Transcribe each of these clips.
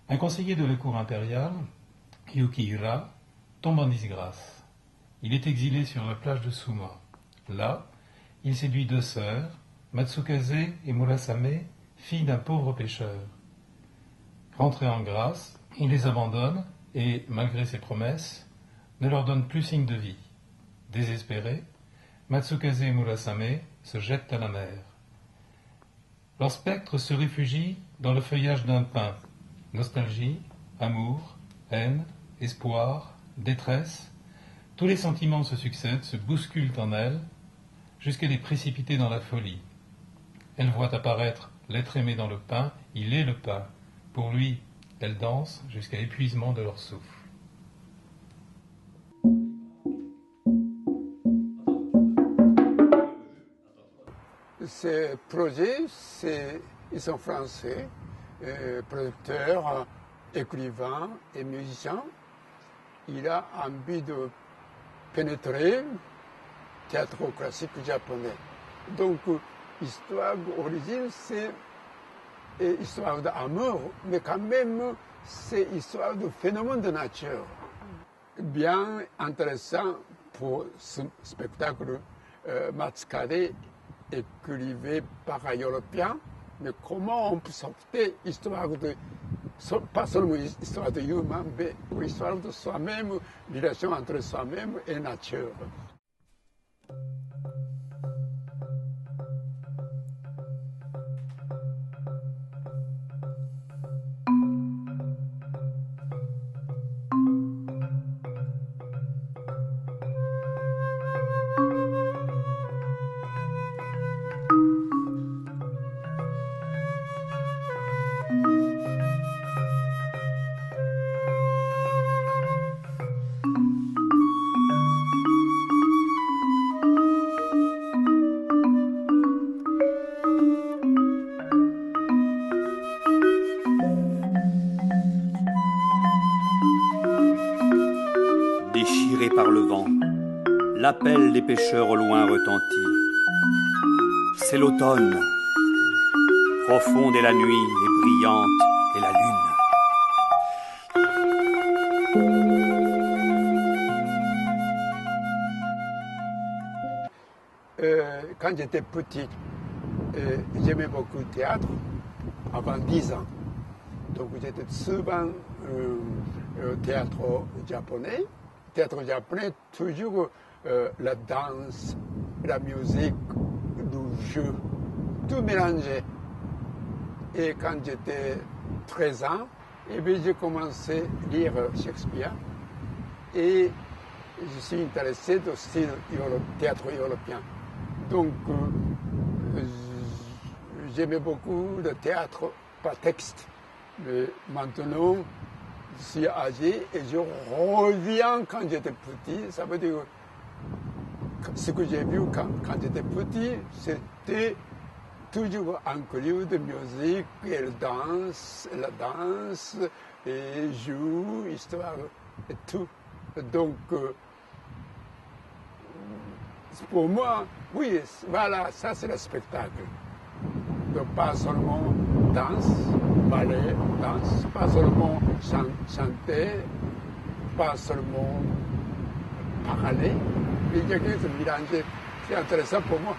Un conseiller de la cour impériale, Yukihira, tombe en disgrâce. Il est exilé sur la plage de Suma. Là, il séduit deux sœurs, Matsukaze et Murasame, filles d'un pauvre pêcheur. Rentré en grâce, il les abandonne et, malgré ses promesses, ne leur donne plus signe de vie. Désespérés, Matsukaze et Murasame se jettent à la mer. Leur spectre se réfugie dans le feuillage d'un pin. Nostalgie, amour, haine, espoir, détresse, tous les sentiments se succèdent, se bousculent en elle, jusqu'à les précipiter dans la folie. Elle voit apparaître l'être aimé dans le pain, il est le pain. Pour lui, elle danse jusqu'à l'épuisement de leur souffle. Ces projets, ils sont français, producteurs, écrivains et musiciens. Il a envie de pénétrer le théâtre classique japonais. Donc, l'histoire d'origine, c'est histoire d'amour, mais quand même, c'est histoire de phénomène de nature. Bien intéressant pour ce spectacle. Matsukade écrivait par un Européen, mais comment on peut sortir histoire de, pas seulement histoire de humain, mais l'histoire de soi-même, relation entre soi-même et nature. Déchiré par le vent, l'appel des pêcheurs au loin retentit. C'est l'automne. Profonde est la nuit et brillante est la lune. Quand j'étais petit, j'aimais beaucoup le théâtre, avant 10 ans. Donc j'étais souvent au théâtre japonais. Théâtre japonais, toujours la danse, la musique, le jeu, tout mélangé. Et quand j'étais 13 ans, j'ai commencé à lire Shakespeare. Et je suis intéressé au style théâtre européen. Donc, j'aimais beaucoup le théâtre par texte. Mais maintenant, je suis âgé et je reviens quand j'étais petit. Ça veut dire que ce que j'ai vu quand j'étais petit, c'était toujours inclus de musique, et la danse, et joue, histoire, et tout. Donc, pour moi, oui, voilà, ça c'est le spectacle. Donc, pas seulement danse, ballet, danse, pas seulement chanter, pas seulement parler, mais il y a quelque chose de mélangé. C'est intéressant pour moi.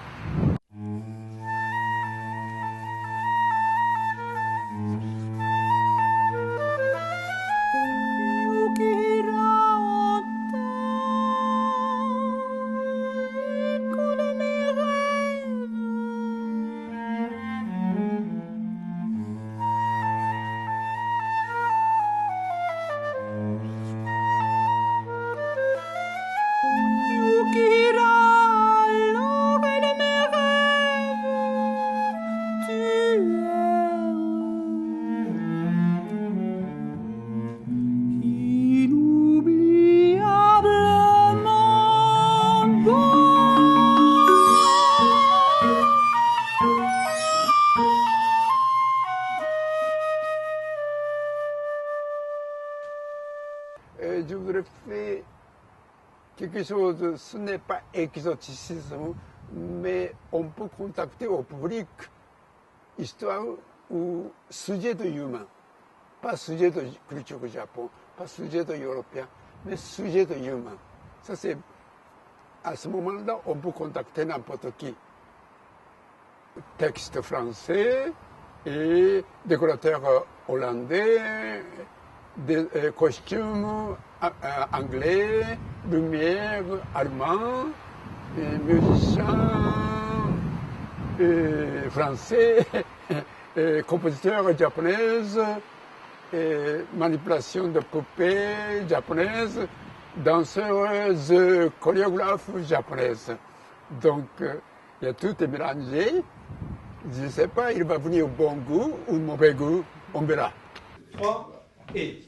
il fait quelque chose, ce n'est pas exoticisme, mais on peut contacter au public histoire ou sujet de humain, pas sujet de culture du Japon, pas sujet de européen, mais sujet de humain. Ça c'est, à ce moment-là, on peut contacter n'importe qui. Texte français et décorateur hollandais, des costumes anglais, lumière allemand, musiciens français, compositeurs japonaises, manipulation de poupées japonaises, danseuses, chorégraphes japonaises. Donc, il y a tout est mélangé. Je ne sais pas, il va venir au bon goût ou au mauvais goût, on verra. 3 et...